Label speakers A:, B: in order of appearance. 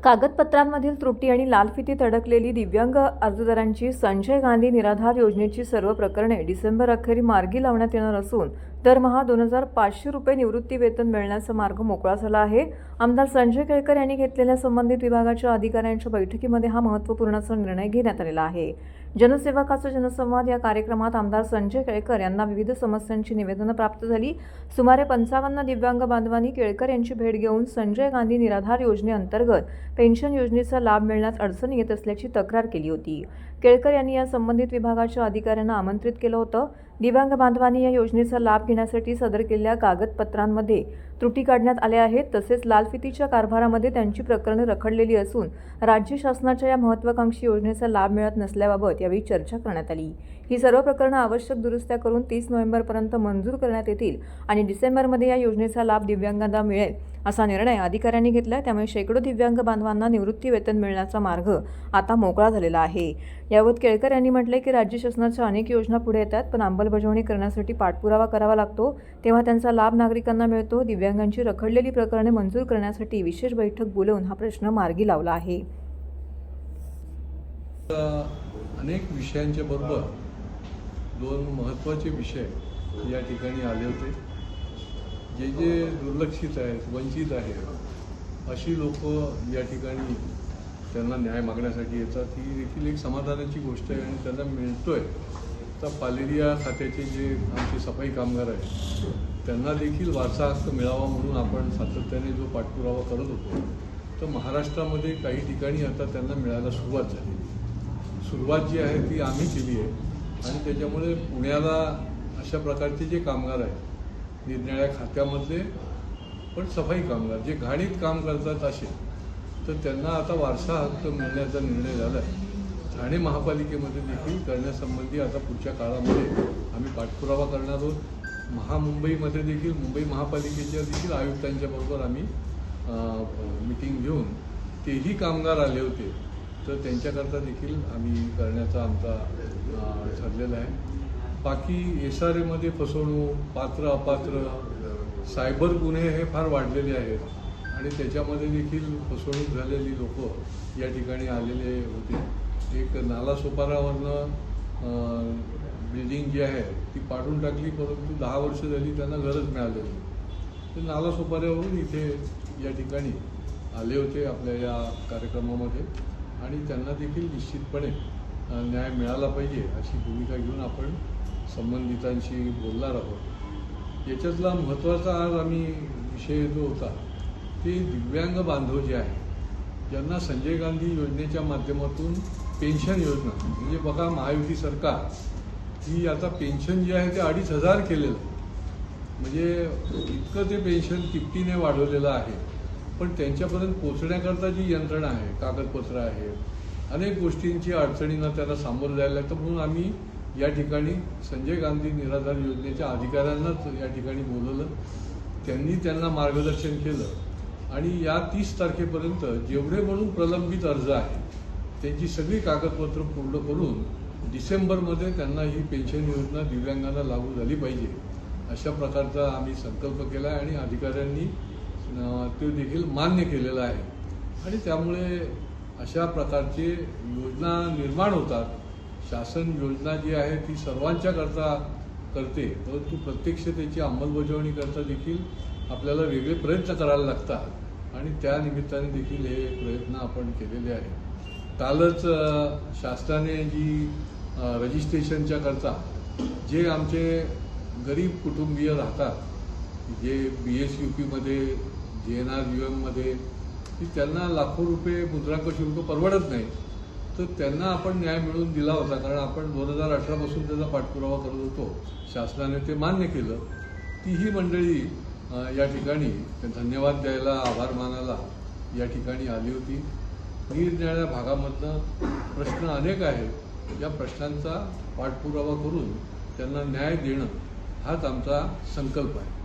A: कागदपत्रांमधील त्रुटी आणि लाल फितीत अडकलेली दिव्यांग अर्जदारांची संजय गांधी निराधार योजनेची सर्व प्रकरणे डिसेंबर अखेरी मार्गी लावण्यात येणार असून दरमहा 2,500 रुपये निवृत्ती वेतन मिळण्याचा मार्ग मोकळा झाला आहे. आमदार संजय केळकर यांनी घेतलेल्या संबंधित विभागाच्या अधिकाऱ्यांच्या बैठकीमध्ये हा महत्त्वपूर्ण निर्णय घेण्यात आलेला आहे. जनसेवकाचा जनसंवाद या कार्यक्रमात आमदार संजय केळकर यांना विविध समस्यांची निवेदनं प्राप्त झाली. सुमारे 55 दिव्यांग बांधवांनी केळकर यांची भेट घेऊन संजय गांधी निराधार योजनेअंतर्गत पेन्शन योजनेचा लाभ मिळण्यास अडचण येत असल्याची तक्रार केली होती. केळकर यांनी या संबंधित विभागाच्या अधिकाऱ्यांना आमंत्रित केलं होतं. दिव्यांग बांधवांनी या योजनेचा लाभ घेण्यासाठी सादर केलेल्या कागदपत्रांमध्ये त्रुटी काढण्यात आल्या आहेत. तसेच लालफितीच्या कारभारामध्ये त्यांची प्रकरणे रखडलेली असून राज्य शासनाच्या या महत्त्वाकांक्षी योजनेचा लाभ मिळत नसल्याबाबत यावेळी चर्चा करण्यात आली. ही सर्व प्रकरणं आवश्यक दुरुस्त्या करून 30 नोव्हेंबरपर्यंत मंजूर करण्यात येतील आणि डिसेंबरमध्ये या योजनेचा लाभ दिव्यांगांना मिळेल असा निर्णय अधिकाऱ्यांनी घेतला. त्यामुळे शेकडो दिव्यांग बांधवांना निवृत्ती वेतन मिळण्याचा मार्ग आता मोकळा झालेला आहे. याबाबत केळकर यांनी म्हटले की राज्य शासनाच्या अनेक योजना पुढे येतात, पण अंमलबजावणी करण्यासाठी पाठपुरावा करावा लागतो, तेव्हा त्यांचा लाभ नागरिकांना मिळतो. दिव्यांगांची रखडलेली प्रकरणे मंजूर करण्यासाठी विशेष बैठक बोलावून हा प्रश्न मार्गी लावला आहे.
B: अनेक विषयांच्या बरोबर दोन महत्त्वाचे विषय या ठिकाणी आले होते. जे दुर्लक्षित आहेत, वंचित आहेत अशी लोक या ठिकाणी त्यांना न्याय मागण्यासाठी येतात. ही देखील एक समाधानाची गोष्ट आहे आणि त्यांना मिळतोय. तर पालेरिया खात्याचे जे आमचे सफाई कामगार आहेत त्यांना देखील वारसा हक्क मिळावा म्हणून आपण सातत्याने जो पाठपुरावा करत होतो, तर महाराष्ट्रामध्ये काही ठिकाणी आता त्यांना मिळायला सुरुवात झाली. सुरुवात जी आहे ती आम्ही केली आहे आणि त्याच्यामुळे पुण्याला अशा प्रकारचे जे कामगार आहेत निरनिराळ्या खात्यामधले पण सफाई कामगार जे घाणीत काम करतात असे, तर त्यांना आता वारसा हक्क मिळण्याचा निर्णय झाला आहे. ठाणे महापालिकेमध्ये देखील करण्यासंबंधी आता पुढच्या काळामध्ये आम्ही पाठपुरावा करणार आहोत. महामुंबईमध्ये देखील मुंबई महापालिकेच्या देखील आयुक्तांच्या बरोबर आम्ही मीटिंग घेऊन तेही कामगार आले होते, तर त्यांच्याकरता देखील आम्ही करण्याचा आमचा ठरलेला आहे. बाकी SRAमध्ये फसवणूक, पात्र अपात्र, सायबर गुन्हे हे फार वाढलेले आहेत आणि त्याच्यामध्ये देखील फसवणूक झालेली लोक या ठिकाणी आलेले होते. एक नालासोपारावरनं बिल्डिंग जी आहे ती पाडून टाकली, परंतु 10 वर्ष झाली त्यांना घरच मिळालेली. ते नालासोपाऱ्यावरून इथे या ठिकाणी आले होते आपल्या या कार्यक्रमामध्ये आणि त्यांना देखील निश्चितपणे न्याय मिळाला पाहिजे अशी भूमिका घेऊन आपण संबंधितांशी बोलणार आहोत. याच्यातला महत्त्वाचा आज आम्ही विषय जो होता ते दिव्यांग बांधव जे आहे ज्यांना संजय गांधी योजनेच्या माध्यमातून पेन्शन योजना, म्हणजे बघा महायुती सरकार ही आता पेन्शन जे आहे ते 2,500 केलेलं आहे. म्हणजे इतकं ते पेन्शन तिपटीने वाढवलेलं आहे. पण त्यांच्यापर्यंत पोचण्याकरता जी यंत्रणा आहे, कागदपत्र आहे, अनेक गोष्टींची अडचणींना त्यांना सामोरं जायला लागतं. म्हणून आम्ही या ठिकाणी संजय गांधी निराधार योजनेच्या अधिकाऱ्यांनाच या ठिकाणी बोलवलं. त्यांनी त्यांना मार्गदर्शन केलं आणि या 30 तारखेपर्यंत जेवढे म्हणून प्रलंबित अर्ज आहे त्यांची सगळी कागदपत्र पूर्ण करून डिसेंबरमध्ये त्यांना ही पेन्शन योजना दिव्यांगांना लागू झाली पाहिजे अशा प्रकारचा आम्ही संकल्प केला आहे आणि अधिकाऱ्यांनी ते देखील मान्य केलेलं आहे. आणि त्यामुळे अशा प्रकारचे योजना निर्माण होतात. शासन योजना जी आहे ती सर्वांच्या करता करते, परंतु प्रत्यक्ष त्याची अंमलबजावणी करता देखील आपल्याला वेगळे प्रयत्न करायला लागतात आणि त्या निमित्ताने देखील हे प्रयत्न आपण केलेले आहेत. कालच शासनाने जी रजिस्ट्रेशनच्या करता जे आमचे गरीब कुटुंबीय राहतात, जे BSUPमध्ये GNRUMमध्ये, त्यांना लाखो रुपये मुद्रांक शुल्क परवडत नाही, तर त्यांना आपण न्याय मिळवून दिला होता. कारण आपण 2018 पासून त्याचा पाठपुरावा करत होतो. शासनाने ते मान्य केलं. तीही मंडळी या ठिकाणी धन्यवाद द्यायला, आभार मानायला या ठिकाणी आली होती. निरनिराळ्या भागामधनं प्रश्न अनेक आहेत. या प्रश्नांचा पाठपुरावा करून त्यांना न्याय देणं हाच आमचा संकल्प आहे.